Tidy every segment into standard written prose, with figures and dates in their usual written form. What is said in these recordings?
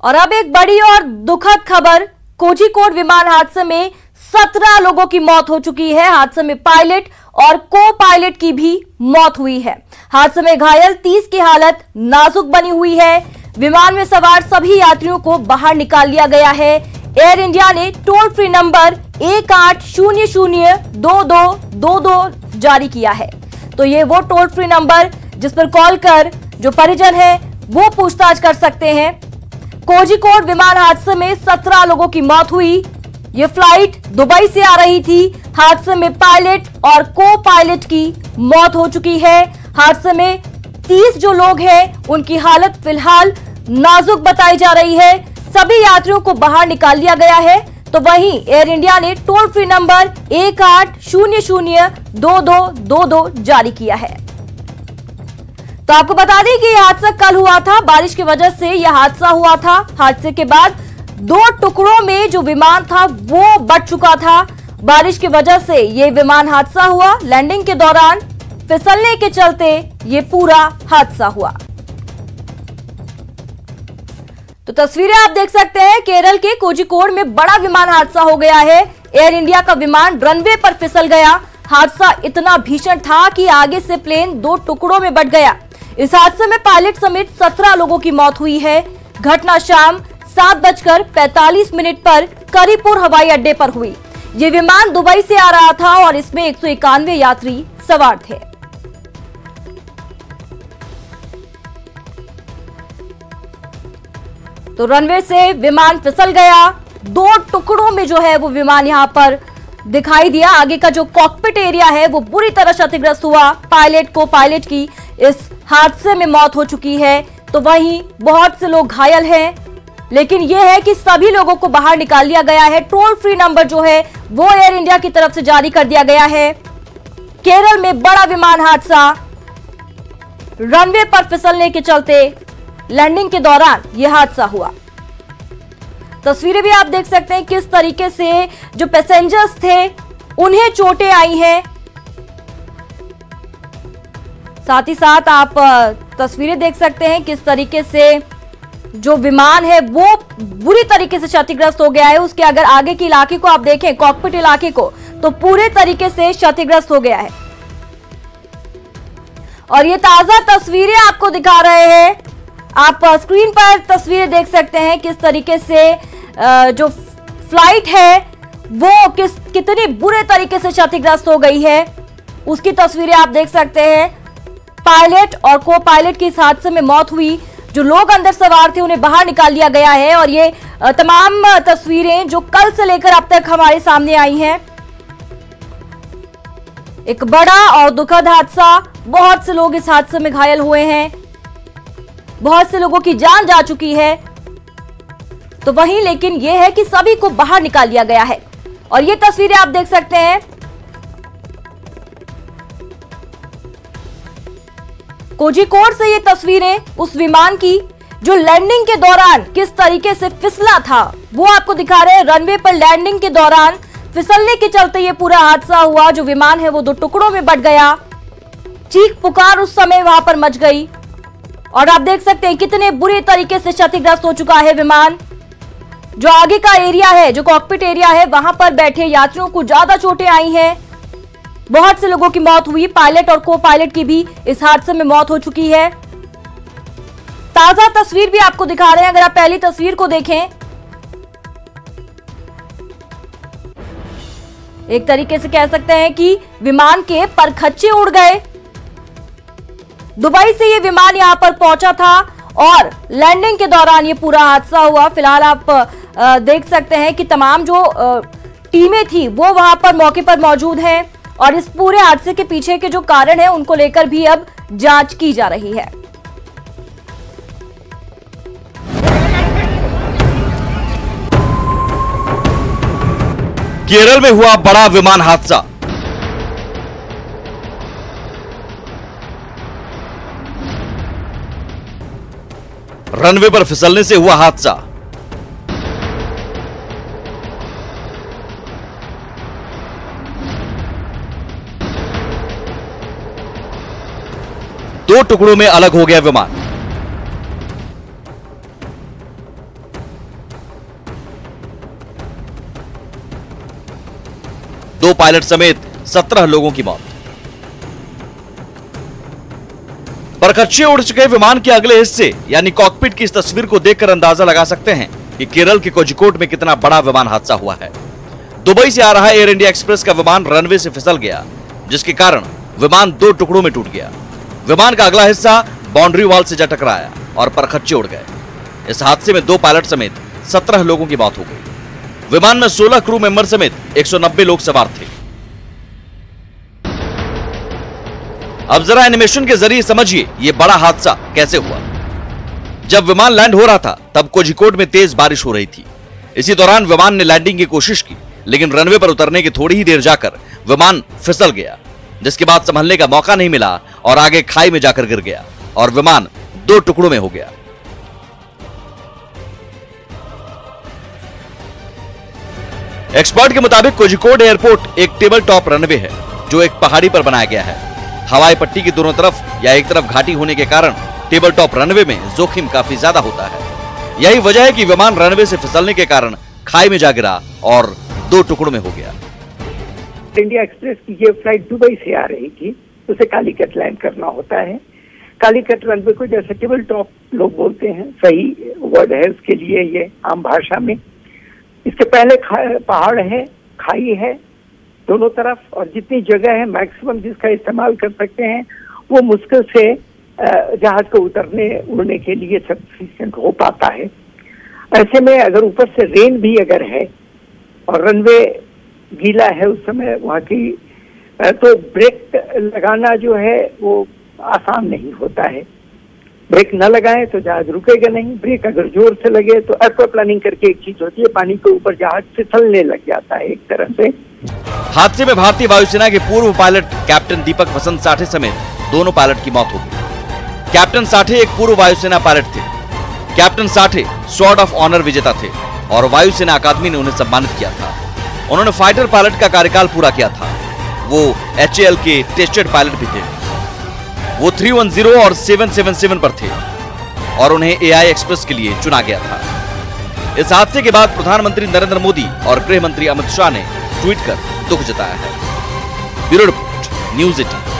और अब एक बड़ी और दुखद खबर, कोझिकोड विमान हादसे में 17 लोगों की मौत हो चुकी है। हादसे में पायलट और को पायलट की भी मौत हुई है। हादसे में घायल 30 की हालत नाजुक बनी हुई है। विमान में सवार सभी यात्रियों को बाहर निकाल लिया गया है। एयर इंडिया ने टोल फ्री नंबर 18002222 जारी किया है। तो ये वो टोल फ्री नंबर जिस पर कॉल कर जो परिजन है वो पूछताछ कर सकते हैं। कोझिकोड विमान हादसे में 17 लोगों की मौत हुई। ये फ्लाइट दुबई से आ रही थी। हादसे में पायलट और को पायलट की मौत हो चुकी है। हादसे में 30 जो लोग हैं उनकी हालत फिलहाल नाजुक बताई जा रही है। सभी यात्रियों को बाहर निकाल लिया गया है। तो वहीं एयर इंडिया ने टोल फ्री नंबर 18002222 जारी किया है। तो आपको बता दें कि यह हादसा कल हुआ था। बारिश की वजह से यह हादसा हुआ था। हादसे के बाद 2 टुकड़ों में जो विमान था वो बट चुका था। बारिश की वजह से यह विमान हादसा हुआ। लैंडिंग के दौरान फिसलने के चलते ये पूरा हादसा हुआ। तो तस्वीरें आप देख सकते हैं, केरल के कोझिकोड में बड़ा विमान हादसा हो गया है। एयर इंडिया का विमान रनवे पर फिसल गया। हादसा इतना भीषण था कि आगे से प्लेन 2 टुकड़ों में बट गया। इस हादसे में पायलट समेत 17 लोगों की मौत हुई है। घटना शाम 7:45 पर करीपुर हवाई अड्डे पर हुई। ये विमान दुबई से आ रहा था और इसमें 191 यात्री सवार थे। तो रनवे से विमान फिसल गया। 2 टुकड़ों में जो है वो विमान यहां पर दिखाई दिया। आगे का जो कॉकपिट एरिया है वो बुरी तरह क्षतिग्रस्त हुआ। पायलट को पायलट की इस हादसे में मौत हो चुकी है। तो वहीं बहुत से लोग घायल हैं, लेकिन यह है कि सभी लोगों को बाहर निकाल लिया गया है। टोल फ्री नंबर जो है वो एयर इंडिया की तरफ से जारी कर दिया गया है। केरल में बड़ा विमान हादसा, रनवे पर फिसलने के चलते लैंडिंग के दौरान यह हादसा हुआ। तस्वीरें भी आप देख सकते हैं किस तरीके से जो पैसेंजर्स थे उन्हें चोटें आई हैं। साथ ही साथ आप तस्वीरें देख सकते हैं किस तरीके से जो विमान है वो बुरी तरीके से क्षतिग्रस्त हो गया है। उसके अगर आगे के इलाके को आप देखें, कॉकपिट इलाके को, तो पूरे तरीके से क्षतिग्रस्त हो गया है। और ये ताजा तस्वीरें आपको दिखा रहे हैं। आप स्क्रीन पर तस्वीरें देख सकते हैं किस तरीके से जो फ्लाइट है वो कितनी बुरे तरीके से क्षतिग्रस्त हो गई है, उसकी तस्वीरें आप देख सकते हैं। पायलट और को पायलट की इस हादसे में मौत हुई। जो लोग अंदर सवार थे उन्हें बाहर निकाल लिया गया है। और ये तमाम तस्वीरें जो कल से लेकर अब तक हमारे सामने आई हैं। एक बड़ा और दुखद हादसा। बहुत से लोग इस हादसे में घायल हुए हैं। बहुत से लोगों की जान जा चुकी है। तो वहीं लेकिन यह है कि सभी को बाहर निकाल लिया गया है। और ये तस्वीरें आप देख सकते हैं। कोझिकोड से ये तस्वीरें उस विमान की जो लैंडिंग के दौरान किस तरीके से फिसला था वो आपको दिखा रहे हैं। रनवे पर लैंडिंग के दौरान फिसलने के चलते ये पूरा हादसा हुआ। जो विमान है वो 2 टुकड़ों में बट गया। चीख पुकार उस समय वहां पर मच गई। और आप देख सकते हैं कितने बुरे तरीके से क्षतिग्रस्त हो चुका है विमान। जो आगे का एरिया है, जो कॉकपिट एरिया है, वहां पर बैठे यात्रियों को ज्यादा चोटें आई हैं। बहुत से लोगों की मौत हुई। पायलट और को पायलट की भी इस हादसे में मौत हो चुकी है। ताजा तस्वीर भी आपको दिखा रहे हैं। अगर आप पहली तस्वीर को देखें, एक तरीके से कह सकते हैं कि विमान के परखच्चे उड़ गए। दुबई से ये विमान यहां पर पहुंचा था और लैंडिंग के दौरान ये पूरा हादसा हुआ। फिलहाल आप देख सकते हैं कि तमाम जो टीमें थी वो वहां पर मौके पर मौजूद हैं। और इस पूरे हादसे के पीछे के जो कारण है उनको लेकर भी अब जांच की जा रही है। केरल में हुआ बड़ा विमान हादसा। रनवे पर फिसलने से हुआ हादसा। दो टुकड़ों में अलग हो गया विमान। 2 पायलट समेत 17 लोगों की मौत। परखच्चे उड़ चुके विमान के अगले हिस्से यानी कॉकपिट की इस तस्वीर को देखकर अंदाजा लगा सकते हैं कि केरल के कोझिकोड में कितना बड़ा विमान हादसा हुआ है। दुबई से आ रहा एयर इंडिया एक्सप्रेस का विमान रनवे से फिसल गया, जिसके कारण विमान 2 टुकड़ों में टूट गया। विमान का अगला हिस्सा बाउंड्री वॉल से जा टकराया और परखच्चे उड़ गए। इस हादसे में 2 पायलट समेत 17 लोगों की मौत हो गई। विमान में 16 क्रू मेंबर समेत 190 लोग सवार थे। अब जरा एनिमेशन के जरिए समझिए ये बड़ा हादसा कैसे हुआ। जब विमान लैंड हो रहा था तब कोझिकोड में तेज बारिश हो रही थी। इसी दौरान विमान ने लैंडिंग की कोशिश की, लेकिन रनवे पर उतरने की थोड़ी ही देर जाकर विमान फिसल गया, जिसके बाद संभलने का मौका नहीं मिला और आगे खाई में जाकर गिर गया और विमान 2 टुकड़ों में हो गया। एक्सपर्ट के मुताबिक कोझिकोड एयरपोर्ट एक टेबल टॉप रनवे है जो एक पहाड़ी पर बनाया गया है। हवाई पट्टी की दोनों तरफ या एक तरफ घाटी होने के कारण टेबल टॉप रनवे में जोखिम काफी ज्यादा होता है। यही वजह है कि विमान रनवे से फिसलने के कारण खाई में जा गिरा और 2 टुकड़ों में हो गया। इंडिया एक्सप्रेस की ये फ्लाइट दुबई से आ रही थी, उसे कालीकट लैंड करना होता है। कालीकट रनवे को जैसे टेबल टॉप लोग बोलते हैं, सही वर्ड है उसके लिए ये आम भाषा में। इसके पहले पहाड़ है, खाई है दोनों तरफ, और जितनी जगह है मैक्सिमम जिसका इस्तेमाल कर सकते हैं वो मुश्किल से जहाज को उड़ने के लिए सफिशिएंट हो पाता है। ऐसे में अगर ऊपर से रेन भी अगर है और रनवे गीला है उस समय वहाँ की, तो ब्रेक लगाना जो है वो आसान नहीं होता है। ब्रेक न लगाएं तो जहाज रुकेगा नहीं, ब्रेक अगर जोर से लगे तो एक्वाप्लानिंग करके एक चीज होती है, पानी के ऊपर जहाज फिसलने लग जाता है एक तरह से। हादसे में भारतीय वायुसेना के पूर्व पायलट कैप्टन दीपक वसंत साठे समेत दोनों पायलट की मौत हो गई। कैप्टन साठे एक पूर्व वायुसेना पायलट थे। Captain Sathe sword of honour विजेता थे और वायुसेना अकादमी ने उन्हें सम्मानित किया था। उन्होंने फाइटर पायलट का कार्यकाल पूरा किया था। वो HAL के टेस्टेड पायलट भी थे। वो 310 और 777 पर थे और उन्हें AI एक्सप्रेस के लिए चुना गया था। इस हादसे के बाद प्रधानमंत्री नरेंद्र मोदी और गृह मंत्री अमित शाह ने ट्वीट कर दुख जताया है। Bureau report, news 18।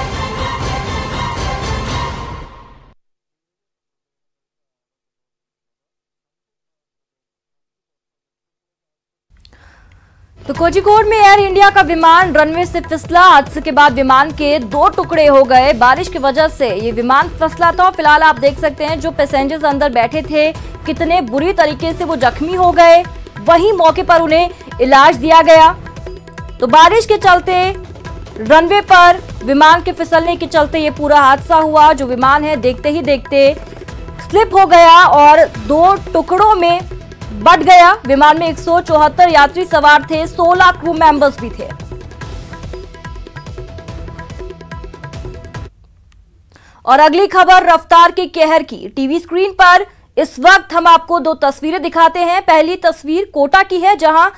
तो कोझिकोड में एयर इंडिया का विमान रनवे से फिसला। हादसे के बाद विमान के 2 टुकड़े हो गए। बारिश की वजह से ये विमान फिसला था। फिलहाल आप देख सकते हैं जो पैसेंजर्स अंदर बैठे थे कितने बुरी तरीके से वो जख्मी हो गए। वहीं मौके पर उन्हें इलाज दिया गया। तो बारिश के चलते रनवे पर विमान के फिसलने के चलते ये पूरा हादसा हुआ। जो विमान है देखते ही देखते स्लिप हो गया और 2 टुकड़ों में बट गया। विमान में 174 यात्री सवार थे, 16 क्रू मेंबर्स भी थे। और अगली खबर रफ्तार के कहर की। टीवी स्क्रीन पर इस वक्त हम आपको 2 तस्वीरें दिखाते हैं। पहली तस्वीर कोटा की है जहां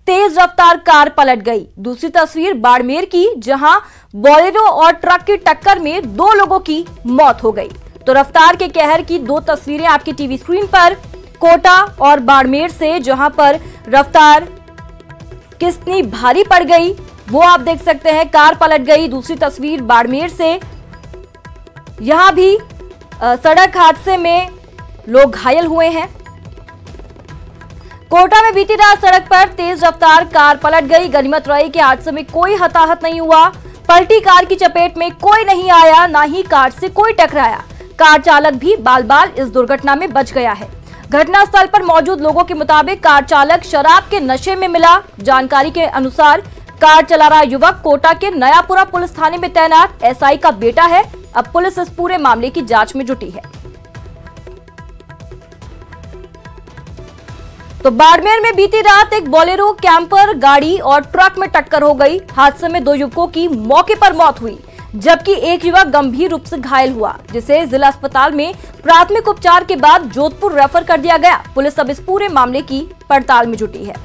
तेज रफ्तार कार पलट गई। दूसरी तस्वीर बाड़मेर की जहां बोलेरो और ट्रक की टक्कर में 2 लोगों की मौत हो गई। तो रफ्तार के कहर की 2 तस्वीरें आपकी टीवी स्क्रीन पर कोटा और बाड़मेर से, जहां पर रफ्तार कितनी भारी पड़ गई वो आप देख सकते हैं। कार पलट गई। दूसरी तस्वीर बाड़मेर से, यहां भी सड़क हादसे में लोग घायल हुए हैं। कोटा में बीती रात सड़क पर तेज रफ्तार कार पलट गई। गनीमत रही कि हादसे में कोई हताहत नहीं हुआ। पलटी कार की चपेट में कोई नहीं आया, ना ही कार से कोई टकराया। कार चालक भी बाल बाल इस दुर्घटना में बच गया है। घटनास्थल पर मौजूद लोगों के मुताबिक कार चालक शराब के नशे में मिला। जानकारी के अनुसार कार चला रहा युवक कोटा के नयापुरा पुलिस थाने में तैनात SI का बेटा है। अब पुलिस इस पूरे मामले की जांच में जुटी है। तो बाड़मेर में बीती रात एक बोलेरो कैंपर गाड़ी और ट्रक में टक्कर हो गई। हादसे में 2 युवकों की मौके पर मौत हुई, जबकि एक युवक गंभीर रूप से घायल हुआ, जिसे जिला अस्पताल में प्राथमिक उपचार के बाद जोधपुर रेफर कर दिया गया। पुलिस अब इस पूरे मामले की पड़ताल में जुटी है।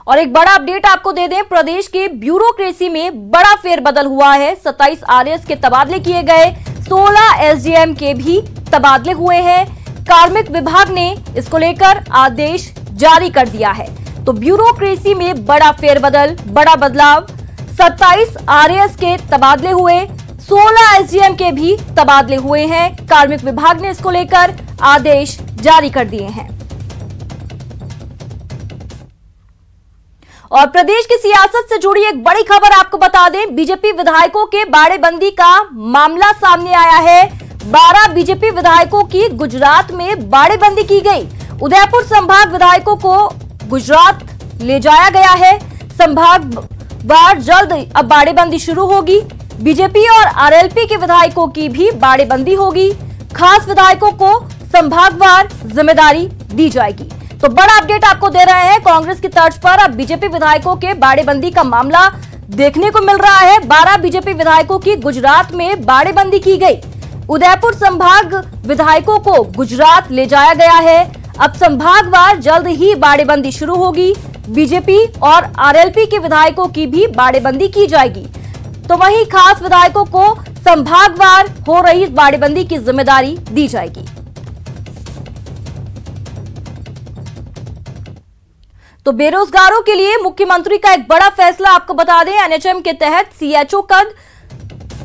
और एक बड़ा अपडेट आपको दे दें, प्रदेश के ब्यूरोक्रेसी में बड़ा फेरबदल हुआ है। 27 RS के तबादले किए गए, 16 SDM के भी तबादले हुए हैं। कार्मिक विभाग ने इसको लेकर आदेश जारी कर दिया है। तो ब्यूरोक्रेसी में बड़ा फेरबदल, बड़ा बदलाव। 27 आरएएस के तबादले हुए, 16 एसडीएम के भी तबादले हुए हैं। कार्मिक विभाग ने इसको लेकर आदेश जारी कर दिए हैं। और प्रदेश की सियासत से जुड़ी एक बड़ी खबर आपको बता दें, बीजेपी विधायकों के बाड़ेबंदी का मामला सामने आया है। 12 बीजेपी विधायकों की गुजरात में बाड़ेबंदी की गई। उदयपुर संभाग विधायकों को गुजरात ले जाया गया है। संभाग वार जल्द अब बाड़ेबंदी शुरू होगी। बीजेपी और आरएलपी के विधायकों की भी बाड़ेबंदी होगी। खास विधायकों को संभागवार जिम्मेदारी दी जाएगी। तो बड़ा अपडेट आपको दे रहे हैं, कांग्रेस की तर्ज पर अब बीजेपी विधायकों के बाड़ेबंदी का मामला देखने को मिल रहा है। 12 बीजेपी विधायकों की गुजरात में बाड़ेबंदी की गई। उदयपुर संभाग विधायकों को गुजरात ले जाया गया है। अब संभागवार जल्द ही बाड़ेबंदी शुरू होगी। बीजेपी और आरएलपी के विधायकों की भी बाड़ेबंदी की जाएगी। तो वहीं खास विधायकों को संभागवार हो रही बाड़ेबंदी की जिम्मेदारी दी जाएगी। तो बेरोजगारों के लिए मुख्यमंत्री का एक बड़ा फैसला आपको बता दें, एनएचएम के तहत सीएचओ कद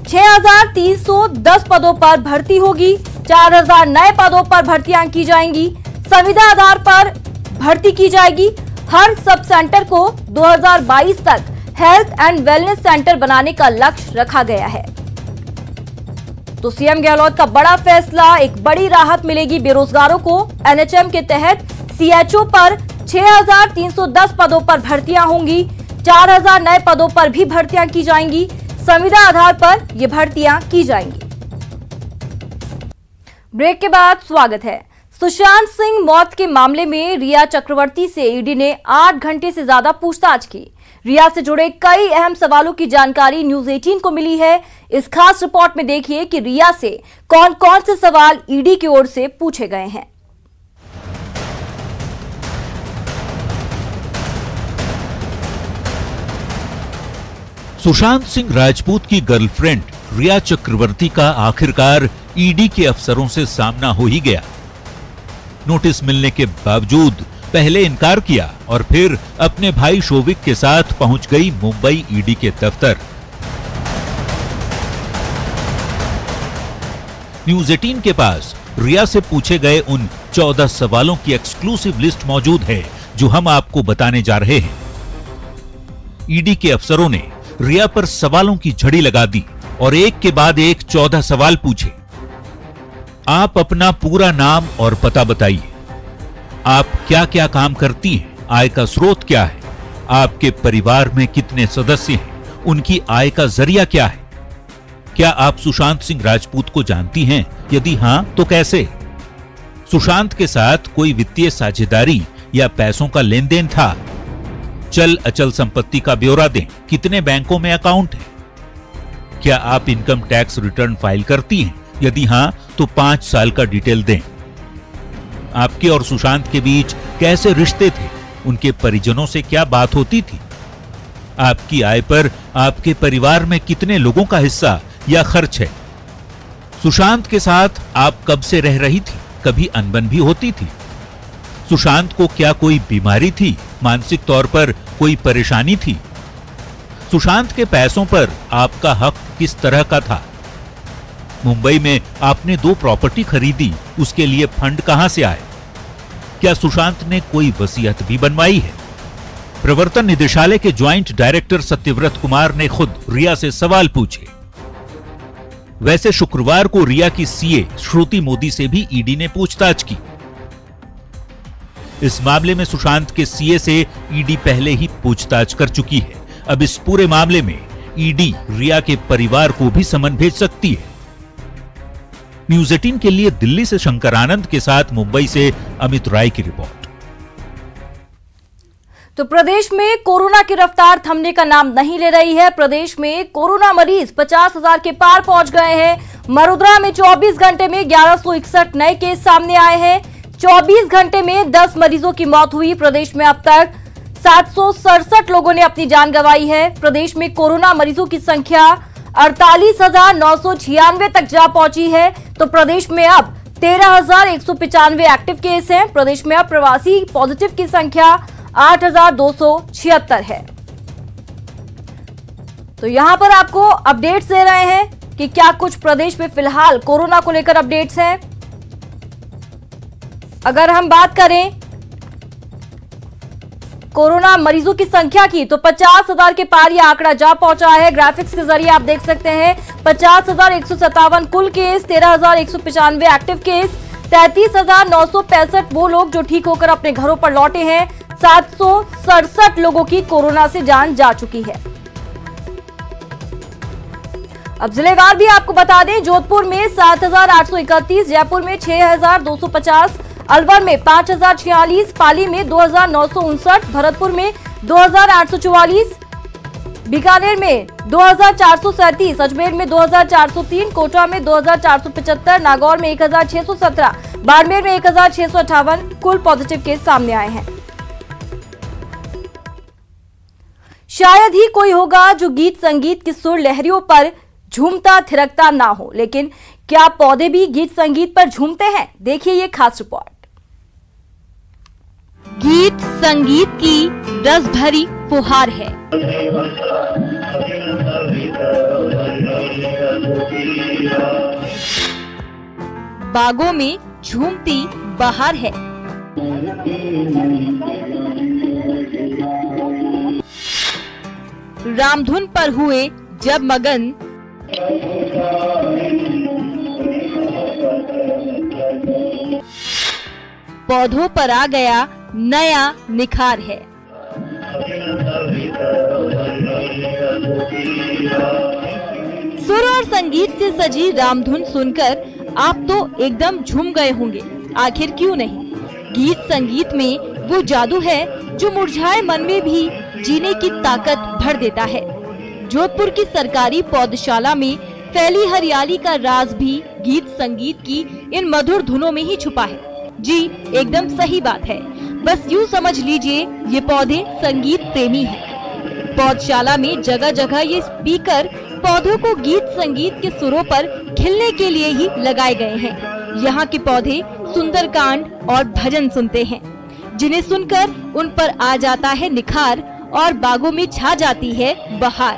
6310 पदों पर भर्ती होगी। 4000 नए पदों पर भर्तियां की जाएंगी। संविदा आधार पर भर्ती की जाएगी। हर सब सेंटर को 2022 तक हेल्थ एंड वेलनेस सेंटर बनाने का लक्ष्य रखा गया है। तो सीएम गहलोत का बड़ा फैसला, एक बड़ी राहत मिलेगी बेरोजगारों को। एनएचएम के तहत सीएचओ पर 6310 पदों पर भर्तियां होंगी। 4000 नए पदों पर भी भर्तियां की जाएंगी। संविदा आधार पर ये भर्तियां की जाएंगी। ब्रेक के बाद स्वागत है। सुशांत सिंह मौत के मामले में रिया चक्रवर्ती से ईडी ने 8 घंटे से ज्यादा पूछताछ की। रिया से जुड़े कई अहम सवालों की जानकारी न्यूज 18 को मिली है। इस खास रिपोर्ट में देखिए कि रिया से कौन कौन से सवाल ईडी की ओर से पूछे गए हैं। सुशांत सिंह राजपूत की गर्लफ्रेंड रिया चक्रवर्ती का आखिरकार ईडी के अफसरों से सामना हो ही गया। नोटिस मिलने के बावजूद पहले इनकार किया और फिर अपने भाई शोविक के साथ पहुंच गई मुंबई ईडी के दफ्तर। न्यूज 18 के पास रिया से पूछे गए उन 14 सवालों की एक्सक्लूसिव लिस्ट मौजूद है जो हम आपको बताने जा रहे हैं। ईडी के अफसरों ने रिया पर सवालों की झड़ी लगा दी और एक के बाद एक 14 सवाल पूछे। आप अपना पूरा नाम और पता बताइए। आप क्या क्या काम करती हैं? आय का स्रोत क्या है? आपके परिवार में कितने सदस्य हैं? उनकी आय का जरिया क्या है? क्या आप सुशांत सिंह राजपूत को जानती हैं? यदि हां तो कैसे? सुशांत के साथ कोई वित्तीय साझेदारी या पैसों का लेन देन था? चल अचल संपत्ति का ब्यौरा दें। कितने बैंकों में अकाउंट है? क्या आप इनकम टैक्स रिटर्न फाइल करती हैं? यदि हां तो 5 साल का डिटेल दें। आपके और सुशांत के बीच कैसे रिश्ते थे? उनके परिजनों से क्या बात होती थी? आपकी आय पर आपके परिवार में कितने लोगों का हिस्सा या खर्च है? सुशांत के साथ आप कब से रह रही थी? कभी अनबन भी होती थी? सुशांत को क्या कोई बीमारी थी? मानसिक तौर पर कोई परेशानी थी? सुशांत के पैसों पर आपका हक किस तरह का था? मुंबई में आपने 2 प्रॉपर्टी खरीदी, उसके लिए फंड कहां से आए? क्या सुशांत ने कोई वसीयत भी बनवाई है? प्रवर्तन निदेशालय के ज्वाइंट डायरेक्टर सत्यव्रत कुमार ने खुद रिया से सवाल पूछे। वैसे शुक्रवार को रिया की सीए श्रुति मोदी से भी ईडी ने पूछताछ की। इस मामले में सुशांत के सीए से ईडी पहले ही पूछताछ कर चुकी है। अब इस पूरे मामले में ईडी रिया के परिवार को भी समन भेज सकती है। न्यूज 18 के लिए दिल्ली से शंकर आनंद के साथ मुंबई से अमित राय की रिपोर्ट। तो प्रदेश में कोरोना की रफ्तार थमने का नाम नहीं ले रही है। प्रदेश में कोरोना मरीज 50,000 के पार पहुंच गए हैं। मरुद्रा में 24 घंटे में 1161 नए केस सामने आए हैं। 24 घंटे में 10 मरीजों की मौत हुई। प्रदेश में अब तक 767 लोगों ने अपनी जान गंवाई है। प्रदेश में कोरोना मरीजों की संख्या 48,996 तक जा पहुंची है। तो प्रदेश में अब 13,195 एक्टिव केस हैं। प्रदेश में अब प्रवासी पॉजिटिव की संख्या 8,276 है। तो यहां पर आपको अपडेट्स दे रहे हैं कि क्या कुछ प्रदेश में फिलहाल कोरोना को लेकर अपडेट्स हैं। अगर हम बात करें कोरोना मरीजों की संख्या की तो 50,000 के पार यह आंकड़ा जा पहुंचा है। ग्राफिक्स के जरिए आप देख सकते हैं 50,157 कुल केस, 13,195 एक्टिव केस, 33,965 वो लोग जो ठीक होकर अपने घरों पर लौटे हैं। 767 लोगों की कोरोना से जान जा चुकी है। अब जिलेवार भी आपको बता दें, जोधपुर में 7,831, जयपुर में 6,250, अलवर में 5,046, पाली में 2,959, भरतपुर में 2,844, बीकानेर में 2,437, अजमेर में 2,403, कोटा में 2,475, नागौर में 1,617, बाड़मेर में 1,658 कुल पॉजिटिव केस सामने आए हैं। शायद ही कोई होगा जो गीत संगीत की सुर लहरियों पर झूमता थिरकता ना हो, लेकिन क्या पौधे भी गीत संगीत पर झूमते हैं? देखिए ये खास रिपोर्ट। गीत संगीत की रस भरी फुहार है। बागों में झूमती बहार है। रामधुन पर हुए जब मगन, पौधों पर आ गया नया निखार है। सुर और संगीत से सजी रामधुन सुनकर आप तो एकदम झूम गए होंगे। आखिर क्यों नहीं? गीत संगीत में वो जादू है जो मुरझाए मन में भी जीने की ताकत भर देता है। जोधपुर की सरकारी पौधशाला में फैली हरियाली का राज भी गीत संगीत की इन मधुर धुनों में ही छुपा है। जी एकदम सही बात है। बस यूँ समझ लीजिए ये पौधे संगीत प्रेमी हैं। पौधशाला में जगह जगह ये स्पीकर पौधों को गीत संगीत के सुरों पर खिलने के लिए ही लगाए गए हैं। यहाँ के पौधे सुंदरकांड और भजन सुनते हैं, जिन्हें सुनकर उन पर आ जाता है निखार और बागों में छा जाती है बहार।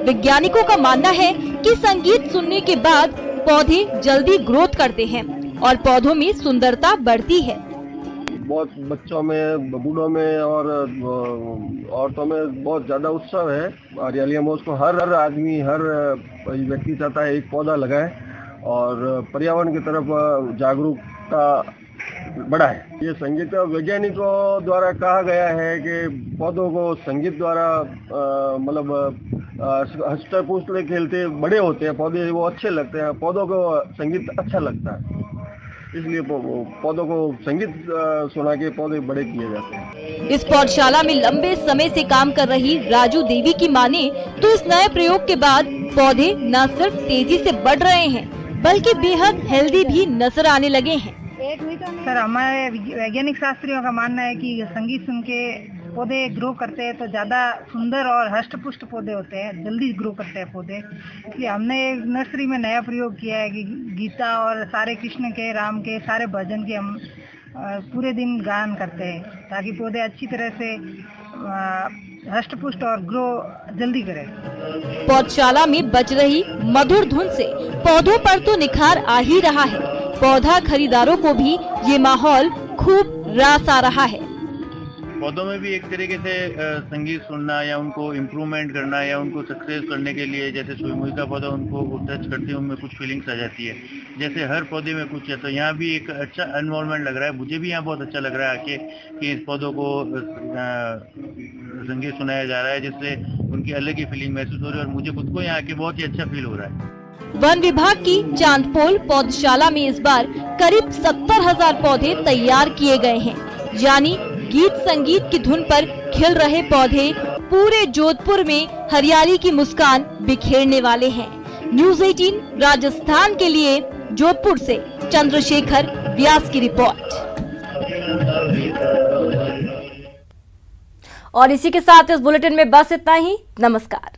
वैज्ञानिकों का मानना है कि संगीत सुनने के बाद पौधे जल्दी ग्रोथ करते हैं और पौधों में सुंदरता बढ़ती है। बहुत बच्चों में, बूढ़ों में और औरतों में बहुत ज्यादा उत्सव है हरियाली में। उसको हर आदमी, हर व्यक्ति चाहता है एक पौधा लगाए और पर्यावरण की तरफ जागरूकता बढ़ाए। ये संगीत वैज्ञानिकों द्वारा कहा गया है कि पौधों को संगीत द्वारा मतलब हंसते पूछते खेलते बड़े होते हैं पौधे, वो अच्छे लगते हैं। पौधों को संगीत अच्छा लगता है, इसलिए पौधों को संगीत सुना के पौधे बड़े किए जाते हैं। इस पौधशाला में लंबे समय से काम कर रही राजू देवी की माने तो इस नए प्रयोग के बाद पौधे न सिर्फ तेजी से बढ़ रहे हैं बल्कि बेहद हेल्दी भी नजर आने लगे हैं। सर, हमारे वैज्ञानिक शास्त्रियों का मानना है कि संगीत सुन के पौधे ग्रो करते हैं तो ज़्यादा सुंदर और हष्ट पुष्ट पौधे होते हैं, जल्दी ग्रो करते हैं पौधे। इसलिए हमने एक नर्सरी में नया प्रयोग किया है कि गीता और सारे कृष्ण के, राम के सारे भजन के हम पूरे दिन गान करते हैं ताकि पौधे अच्छी तरह से हष्ट पुष्ट और ग्रो जल्दी करें। पौधशाला में बज रही मधुर धुन से पौधों पर तो निखार आ ही रहा है। पौधा खरीदारों को भी ये माहौल खूब रास आ रहा है। पौधों में भी एक तरीके से संगीत सुनना या उनको इम्प्रूवमेंट करना या उनको सक्सेस करने के लिए, जैसे सूरजमुखी का पौधा उनको टच करते हैं, उनमें कुछ फीलिंग्स आ जाती है। जैसे हर पौधे में कुछ है, तो यहाँ भी एक अच्छा एनवायरनमेंट लग रहा है। मुझे भी यहाँ बहुत अच्छा लग रहा है आके कि इस पौधों को संगीत सुनाया जा रहा है, जिससे उनकी अलग ही फीलिंग महसूस हो रही है और मुझे खुद को यहाँ आके बहुत ही अच्छा फील हो रहा है। वन विभाग की चांदपोल पौधशाला में इस बार करीब 70,000 पौधे तैयार किए गए हैं। यानी गीत संगीत की धुन पर खिल रहे पौधे पूरे जोधपुर में हरियाली की मुस्कान बिखेरने वाले हैं। न्यूज़ 18 राजस्थान के लिए जोधपुर से चंद्रशेखर व्यास की रिपोर्ट। और इसी के साथ इस बुलेटिन में बस इतना ही। नमस्कार।